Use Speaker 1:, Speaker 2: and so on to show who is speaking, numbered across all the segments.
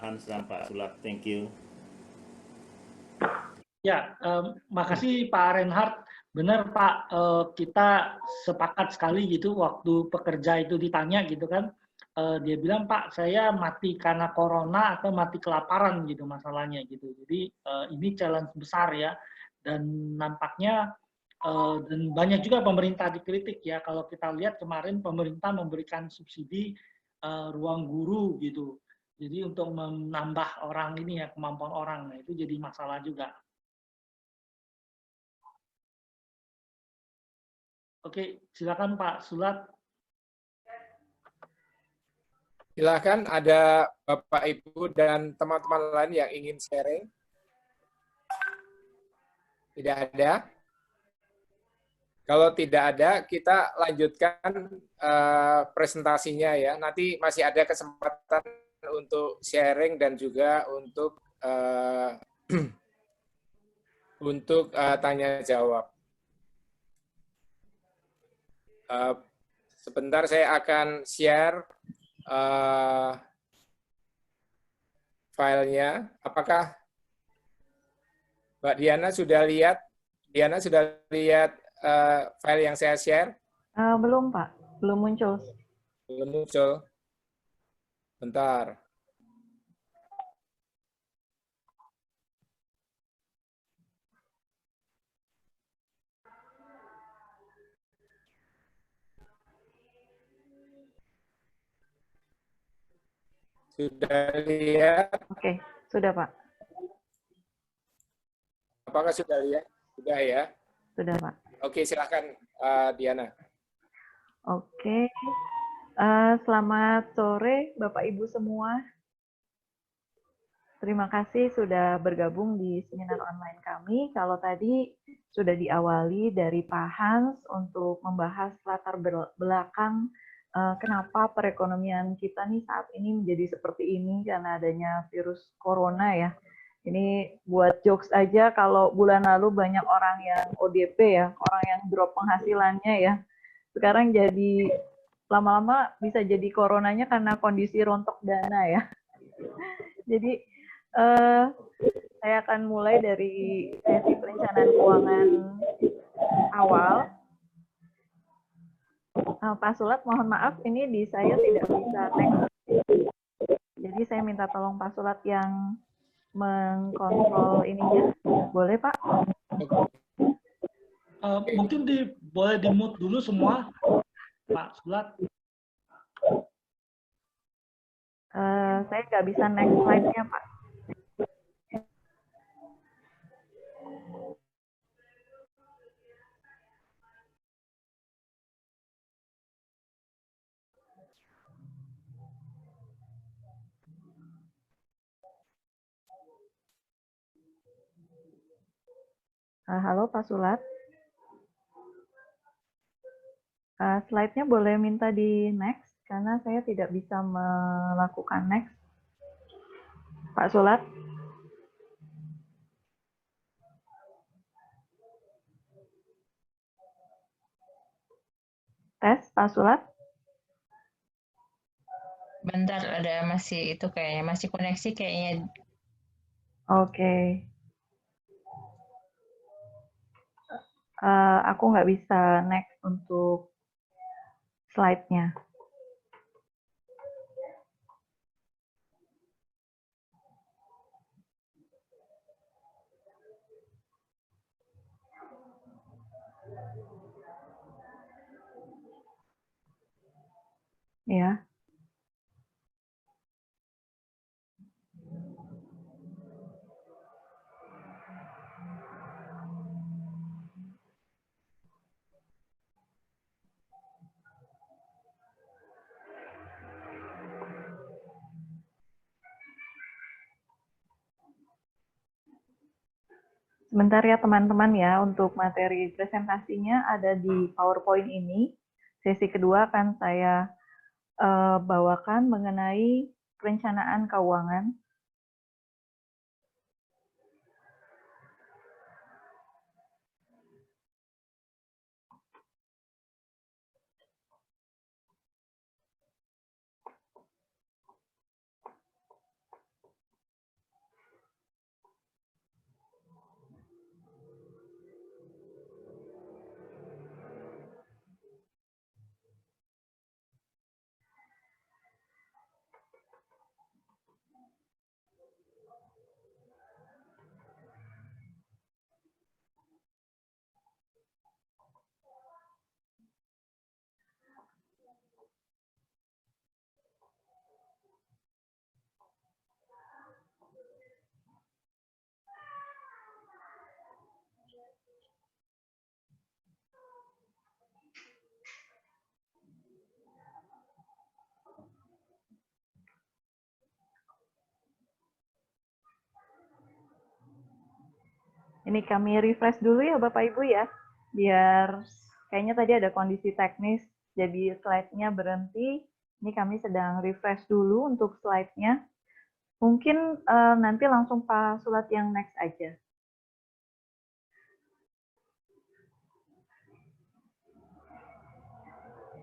Speaker 1: Hans dan Pak Sulat. Thank you.
Speaker 2: Ya, makasih Pak Reinhardt. Benar Pak, kita sepakat sekali gitu waktu pekerja itu ditanya gitu kan. Dia bilang Pak, saya mati karena corona atau mati kelaparan gitu masalahnya gitu. Jadi ini challenge besar ya. Dan nampaknya dan banyak juga pemerintah dikritik ya. Kalau kita lihat kemarin pemerintah memberikan subsidi ruang guru gitu. Jadi untuk menambah orang ini ya kemampuan orang, nah itu jadi masalah juga. Oke, silakan Pak Sulat.
Speaker 3: Silakan, ada Bapak, Ibu, dan teman-teman lain yang ingin sharing. Tidak ada? Kalau tidak ada, kita lanjutkan presentasinya ya. Nanti masih ada kesempatan untuk sharing dan juga untuk tanya jawab. Sebentar saya akan share filenya. Apakah Mbak Diana sudah lihat? Diana sudah lihat file yang saya share?
Speaker 4: Belum Pak, belum muncul.
Speaker 3: Belum muncul. Bentar. Sudah lihat?
Speaker 4: Oke, sudah Pak.
Speaker 3: Apakah sudah lihat? Sudah ya?
Speaker 4: Sudah Pak.
Speaker 3: Oke, silakan Diana.
Speaker 4: Oke, selamat sore Bapak Ibu semua. Terima kasih sudah bergabung di seminar online kami. Kalau tadi sudah diawali dari Pak Hans untuk membahas latar belakang kenapa perekonomian kita nih saat ini menjadi seperti ini karena adanya virus corona ya. Ini buat jokes aja, kalau bulan lalu banyak orang yang ODP ya, orang yang drop penghasilannya ya. Sekarang jadi lama-lama bisa jadi coronanya karena kondisi rontok dana ya. Jadi saya akan mulai dari sesi perencanaan keuangan awal. Pak Sulat, mohon maaf, ini di saya tidak bisa next. Jadi saya minta tolong Pak Sulat yang mengkontrol ininya. Boleh Pak?
Speaker 2: Mungkin boleh di-mute dulu semua, Pak Sulat.
Speaker 4: Saya nggak bisa next slide-nya Pak. Halo Pak Sulat. Slide-nya boleh minta di next, karena saya tidak bisa melakukan next. Pak Sulat. Tes, Pak Sulat.
Speaker 5: Bentar, ada masih itu kayaknya, masih koneksi kayaknya.
Speaker 4: Oke. Aku nggak bisa next untuk slide-nya. Ya. Sebentar ya teman-teman ya, untuk materi presentasinya ada di PowerPoint ini. Sesi kedua akan saya bawakan mengenai perencanaan keuangan. Ini kami refresh dulu ya Bapak Ibu ya, biar kayaknya tadi ada kondisi teknis, jadi slide-nya berhenti. Ini kami sedang refresh dulu untuk slide-nya. Mungkin nanti langsung Pak Sulat yang next aja.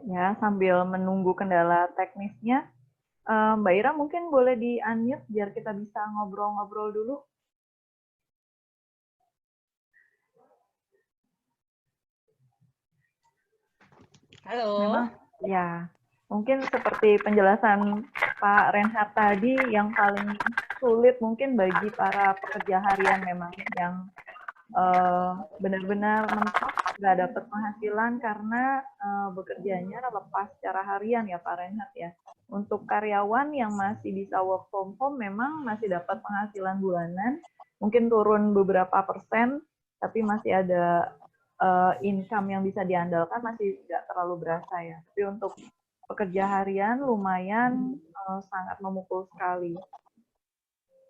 Speaker 4: Ya, sambil menunggu kendala teknisnya, Mbak Ira mungkin boleh di-unmute biar kita bisa ngobrol-ngobrol dulu.
Speaker 5: Halo.
Speaker 4: Memang, ya, mungkin seperti penjelasan Pak Reinhardt tadi, yang paling sulit mungkin bagi para pekerja harian memang yang benar-benar mentok, nggak dapat penghasilan karena bekerjanya lepas secara harian ya Pak Reinhardt ya. Untuk karyawan yang masih bisa work from home memang masih dapat penghasilan bulanan, mungkin turun beberapa persen, tapi masih ada income yang bisa diandalkan, masih nggak terlalu berasa ya. Tapi untuk pekerja harian lumayan sangat memukul sekali.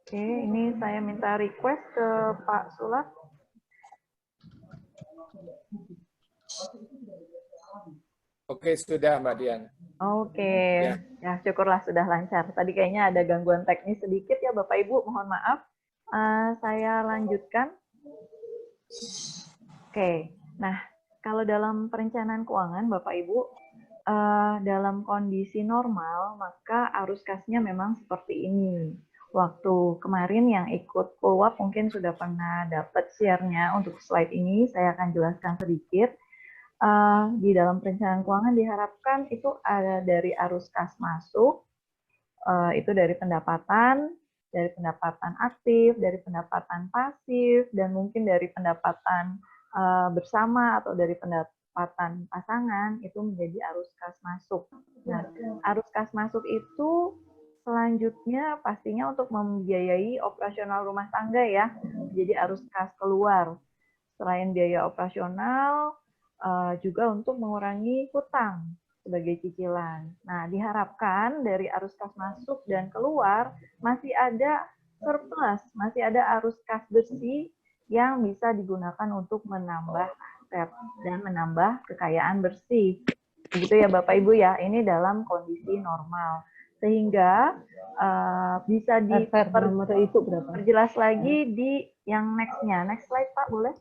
Speaker 4: Oke, ini saya minta request ke Pak Sulat.
Speaker 3: Oke, sudah Mbak Dian.
Speaker 4: Oke, ya syukurlah sudah lancar. Tadi kayaknya ada gangguan teknis sedikit ya Bapak Ibu, mohon maaf. Saya lanjutkan. Oke, nah kalau dalam perencanaan keuangan Bapak Ibu, dalam kondisi normal maka arus kasnya memang seperti ini. Waktu kemarin yang ikut follow-up mungkin sudah pernah dapat share-nya. Untuk slide ini saya akan jelaskan sedikit. Di dalam perencanaan keuangan diharapkan itu ada dari arus kas masuk, itu dari pendapatan aktif, dari pendapatan pasif, dan mungkin dari pendapatan bersama atau dari pendapatan pasangan, itu menjadi arus kas masuk. Nah, arus kas masuk itu selanjutnya pastinya untuk membiayai operasional rumah tangga ya, jadi arus kas keluar. Selain biaya operasional, juga untuk mengurangi hutang sebagai cicilan. Nah, diharapkan dari arus kas masuk dan keluar masih ada surplus, masih ada arus kas bersih yang bisa digunakan untuk menambah aset dan menambah kekayaan bersih. Begitu ya Bapak Ibu ya, ini dalam kondisi normal. Sehingga bisa diperjelas lagi di yang next-nya. Next slide Pak, boleh?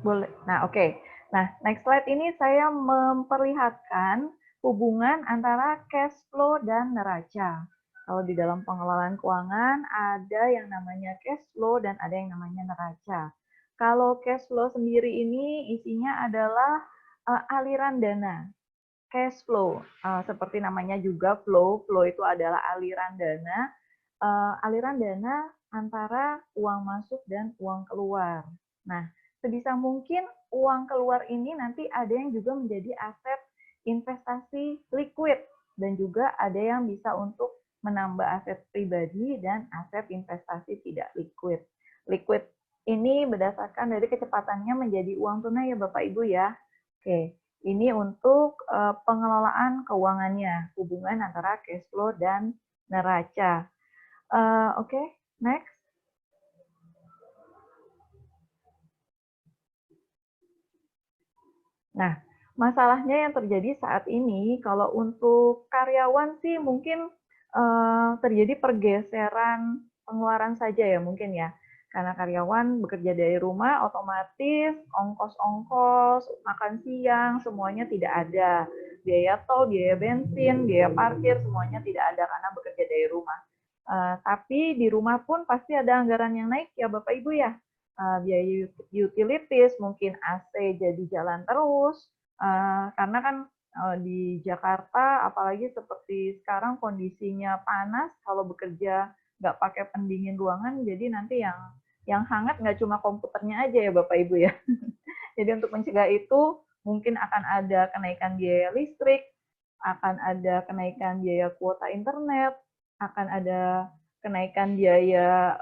Speaker 4: Boleh. Nah, oke. Nah, next slide ini saya memperlihatkan hubungan antara cash flow dan neraca. Kalau di dalam pengelolaan keuangan ada yang namanya cash flow dan ada yang namanya neraca. Kalau cash flow sendiri ini isinya adalah aliran dana. Cash flow, seperti namanya juga flow itu adalah aliran dana. Aliran dana antara uang masuk dan uang keluar. Nah, sebisa mungkin uang keluar ini nanti ada yang juga menjadi aset investasi liquid dan juga ada yang bisa untuk menambah aset pribadi dan aset investasi tidak liquid. Liquid ini berdasarkan dari kecepatannya menjadi uang tunai ya Bapak Ibu ya. Oke, ini untuk pengelolaan keuangannya, hubungan antara cash flow dan neraca. Oke, next. Nah, masalahnya yang terjadi saat ini, kalau untuk karyawan sih mungkin terjadi pergeseran pengeluaran saja ya mungkin ya. Karena karyawan bekerja dari rumah, otomatis ongkos-ongkos, makan siang, semuanya tidak ada. Biaya tol, biaya bensin, biaya parkir, semuanya tidak ada karena bekerja dari rumah. Tapi di rumah pun pasti ada anggaran yang naik ya Bapak Ibu ya. Biaya utilities, mungkin AC jadi jalan terus, karena kan di Jakarta, apalagi seperti sekarang kondisinya panas, kalau bekerja nggak pakai pendingin ruangan, jadi nanti yang hangat nggak cuma komputernya aja ya Bapak Ibu ya. Jadi untuk mencegah itu, mungkin akan ada kenaikan biaya listrik, akan ada kenaikan biaya kuota internet, akan ada kenaikan biaya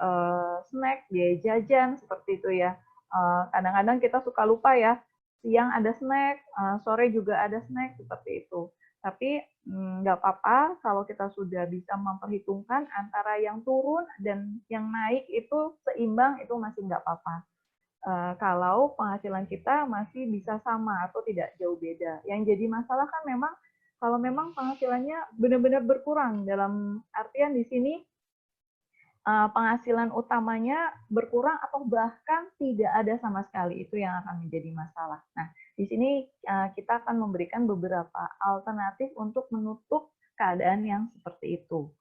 Speaker 4: snack, biaya jajan, seperti itu ya. Kadang-kadang kita suka lupa ya, siang ada snack, sore juga ada snack, seperti itu. Tapi nggak apa-apa kalau kita sudah bisa memperhitungkan antara yang turun dan yang naik itu seimbang, itu masih nggak apa-apa. Kalau penghasilan kita masih bisa sama atau tidak jauh beda. Yang jadi masalah kan memang kalau memang penghasilannya benar-benar berkurang, dalam artian di sini penghasilan utamanya berkurang atau bahkan tidak ada sama sekali, itu yang akan menjadi masalah. Nah, di sini kita akan memberikan beberapa alternatif untuk menutup keadaan yang seperti itu.